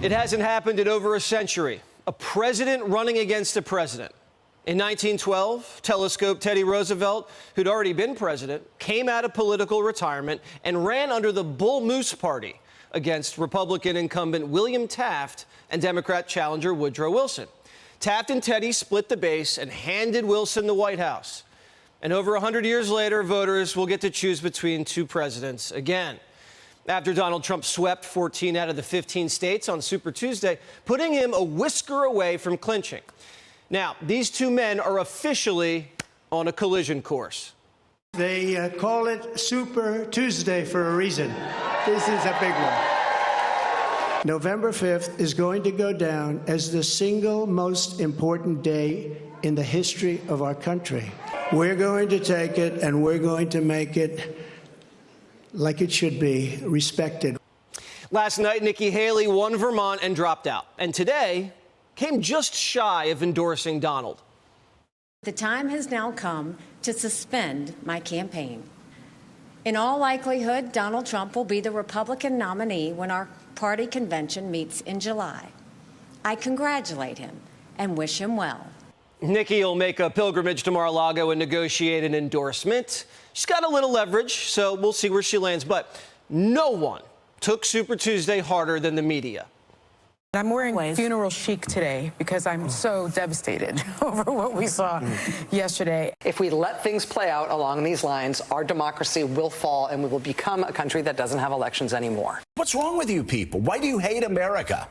It hasn't happened in over a century. A president running against a president. In 1912, telescope Teddy Roosevelt, who'd already been president, came out of political retirement and ran under the Bull Moose Party against Republican incumbent William Taft and Democrat challenger Woodrow Wilson. Taft and Teddy split the base and handed Wilson the White House. And over 100 years later, voters will get to choose between two presidents again. After Donald Trump swept 14 out of the 15 states on Super Tuesday, putting him a whisker away from clinching. Now, these two men are officially on a collision course. They call it Super Tuesday for a reason. This is a big one. November 5th is going to go down as the single most important day in the history of our country. We're going to take it and we're going to make it like it should be, respected. Last night, Nikki Haley won Vermont and dropped out. And today came just shy of endorsing Donald. The time has now come to suspend my campaign. In all likelihood, Donald Trump will be the Republican nominee when our party convention meets in July. I congratulate him and wish him well. Nikki will make a pilgrimage to Mar-a-Lago and negotiate an endorsement. She's got a little leverage, so we'll see where she lands. But no one took Super Tuesday harder than the media. I'm wearing funeral chic today because I'm so devastated over what we saw yesterday. If we let things play out along these lines, our democracy will fall and we will become a country that doesn't have elections anymore. What's wrong with you people? Why do you hate America?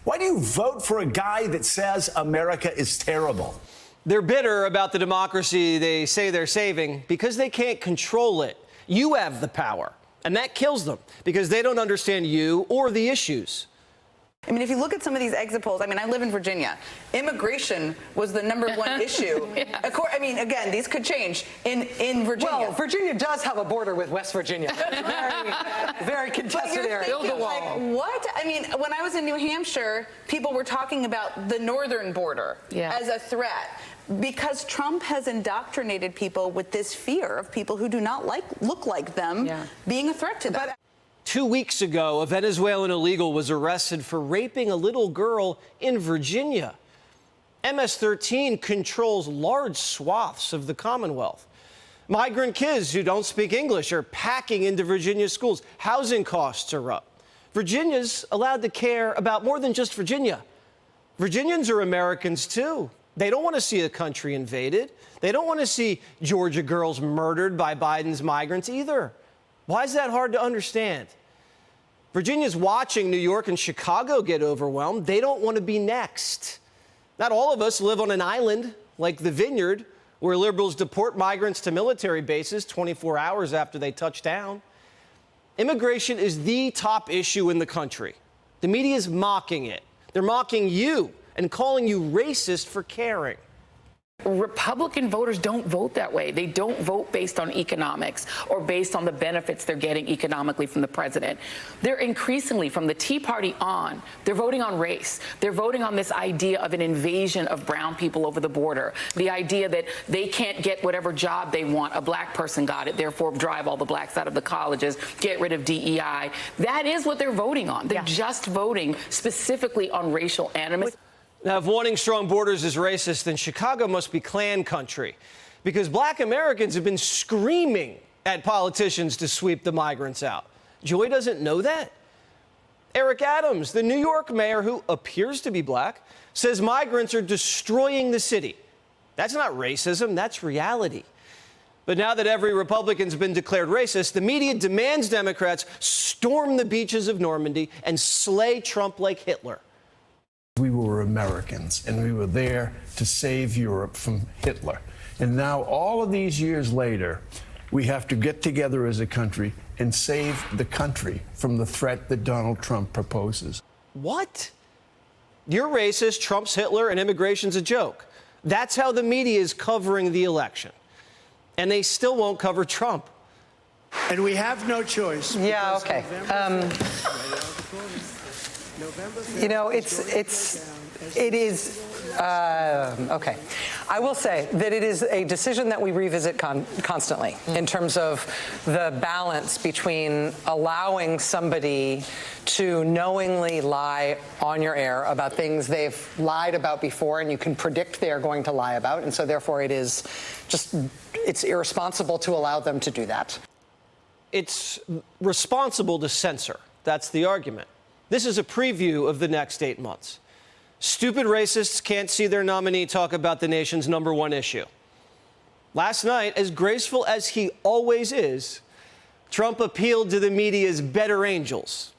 Why do you vote for a guy that says America is terrible? They're bitter about the democracy they say they're saving because they can't control it. You have the power, and that kills them because they don't understand you or the issues. I mean, if you look at some of these exit polls, I mean, I live in Virginia. Immigration was the #1 issue. I mean, again, these could change in Virginia. Well, Virginia does have a border with West Virginia. Very, very contested area. Build the wall. Like, what? I mean, when I was in New Hampshire, people were talking about the northern border as a threat. Because Trump has indoctrinated people with this fear of people who do not look like them being a threat to them. 2 weeks ago, a Venezuelan illegal was arrested for raping a little girl in Virginia. MS-13 controls large swaths of the Commonwealth. Migrant kids who don't speak English are packing into Virginia schools. Housing costs are up. Virginia's allowed to care about more than just Virginia. Virginians are Americans, too. They don't want to see a country invaded. They don't want to see Georgia girls murdered by Biden's migrants either. Why is that hard to understand? Virginia's watching New York and Chicago get overwhelmed. They don't want to be next. Not all of us live on an island like the Vineyard, where liberals deport migrants to military bases 24 hours after they touch down. Immigration is the top issue in the country. The media is mocking it. They're mocking you and calling you racist for caring. Republican voters don't vote that way. They don't vote based on economics or based on the benefits they're getting economically from the president. They're increasingly, from the Tea Party on, they're voting on race. They're voting on this idea of an invasion of brown people over the border. The idea that they can't get whatever job they want. A black person got it, therefore drive all the blacks out of the colleges, get rid of DEI. That is what they're voting on. They're just voting specifically on racial animus. Now, if wanting strong borders is racist, then Chicago must be Klan country, because black Americans have been screaming at politicians to sweep the migrants out. Joy doesn't know that? Eric Adams, the New York mayor who appears to be black, says migrants are destroying the city. That's not racism, that's reality. But now that every Republican's been declared racist, the media demands Democrats storm the beaches of Normandy and slay Trump like Hitler. We were Americans, and we were there to save Europe from Hitler. And now, all of these years later, we have to get together as a country and save the country from the threat that Donald Trump proposes. What? You're racist, Trump's Hitler, and immigration's a joke. That's how the media is covering the election. And they still won't cover Trump. And we have no choice. Yeah, okay. You know, it is, okay. I will say that it is a decision that we revisit constantly in terms of the balance between allowing somebody to knowingly lie on your air about things they've lied about before and you can predict they are going to lie about. And so therefore it's irresponsible to allow them to do that. It's responsible to censor. That's the argument. This is a preview of the next 8 months. Stupid racists can't see their nominee talk about the nation's #1 issue. Last night, as graceful as he always is, Trump appealed to the media's better angels.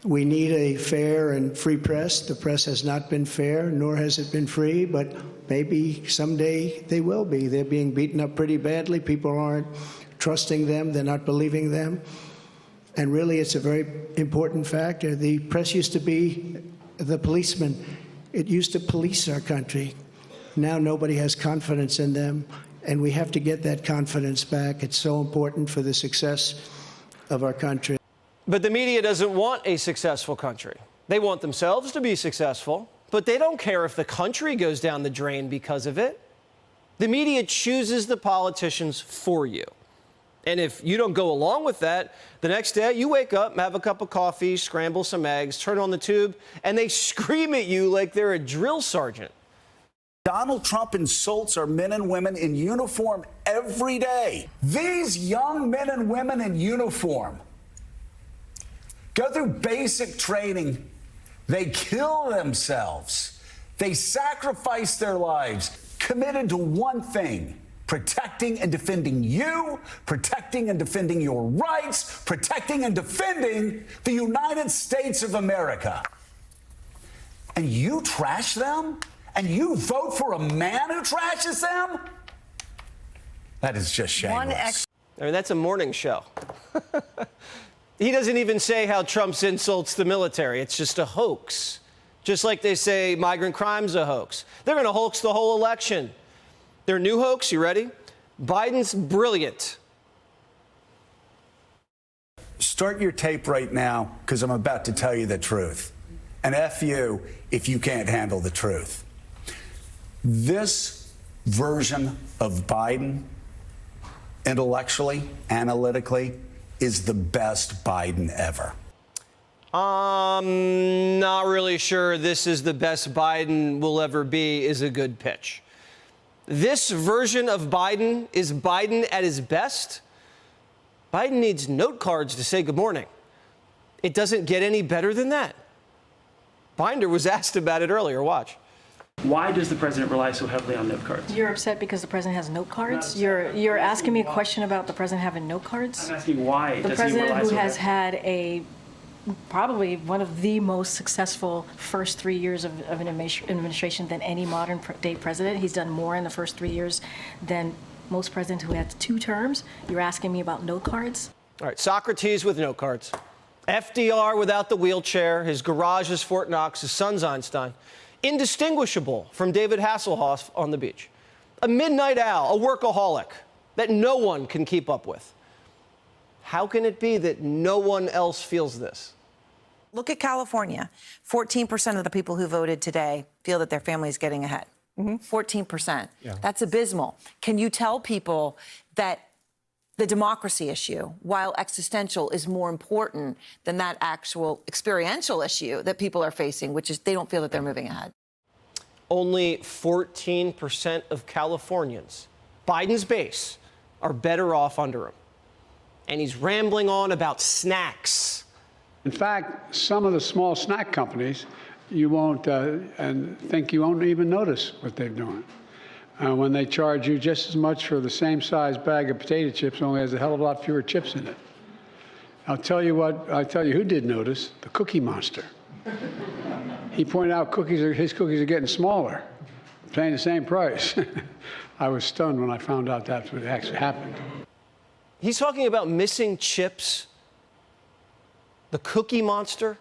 We need a fair and free press. The press has not been fair, nor has it been free, but maybe someday they will be. They're being beaten up pretty badly. People aren't trusting them. They're not believing them. And really, it's a very important factor. The press used to be the policeman. It used to police our country. Now nobody has confidence in them, and we have to get that confidence back. It's so important for the success of our country. But the media doesn't want a successful country. They want themselves to be successful, but they don't care if the country goes down the drain because of it. The media chooses the politicians for you. And if you don't go along with that, the next day you wake up, have a cup of coffee, scramble some eggs, turn on the tube, and they scream at you like they're a drill sergeant. Donald Trump insults our men and women in uniform every day. These young men and women in uniform go through basic training. They kill themselves. They sacrifice their lives, committed to one thing: protecting and defending you, protecting and defending your rights, protecting and defending the United States of America. And you trash them? And you vote for a man who trashes them? That is just shameless. I mean, that's a morning show. He doesn't even say how Trump's insults the military. It's just a hoax. Just like they say migrant crime's a hoax. They're going to hoax the whole election. Their new hoax, you ready? Biden's brilliant. Start your tape right now, because I'm about to tell you the truth. And F you if you can't handle the truth. This version of Biden, intellectually, analytically, is the best Biden ever. Not really sure this is the best Biden will ever be is a good pitch. This version of Biden is Biden at his best. Biden needs note cards to say good morning. It doesn't get any better than that. Binder was asked about it earlier. Watch. Why does the president rely so heavily on note cards? You're upset because the president has note cards? You're asking me a question about the president having note cards? I'm asking why the president who has had probably one of the most successful first 3 years of an administration than any modern day president. He's done more in the first 3 years than most presidents who had 2 terms. You're asking me about note cards? All right, Socrates with note cards. FDR without the wheelchair. His garage is Fort Knox. His son's Einstein. Indistinguishable from David Hasselhoff on the beach. A midnight owl, a workaholic that no one can keep up with. How can it be that no one else feels this? Look at California. 14% of the people who voted today feel that their family is getting ahead. 14%. Yeah. That's abysmal. Can you tell people that the democracy issue, while existential, is more important than that actual experiential issue that people are facing, which is they don't feel that they're moving ahead? Only 14% of Californians, Biden's base, are better off under him. And he's rambling on about snacks. In fact, some of the small snack companies, you won't you won't even notice what they're doing. When they charge you just as much for the same size bag of potato chips, only has a hell of a lot fewer chips in it. I'll tell you who did notice: the Cookie Monster. He pointed out his cookies are getting smaller, paying the same price. I was stunned when I found out that's what actually happened. He's talking about missing chips. The Cookie Monster.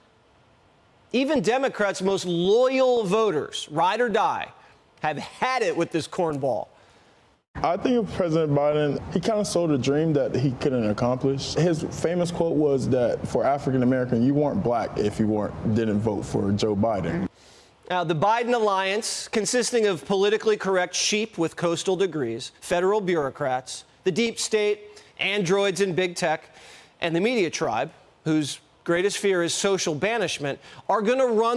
Even Democrats' most loyal voters, ride or die, have had it with this cornball. I think President Biden, he kind of sold a dream that he couldn't accomplish. His famous quote was that for African American, you weren't black if you didn't vote for Joe Biden. Now, the Biden alliance, consisting of politically correct sheep with coastal degrees, federal bureaucrats, the deep state, androids and big tech, and the media tribe, whose greatest fear is social banishment, are going to run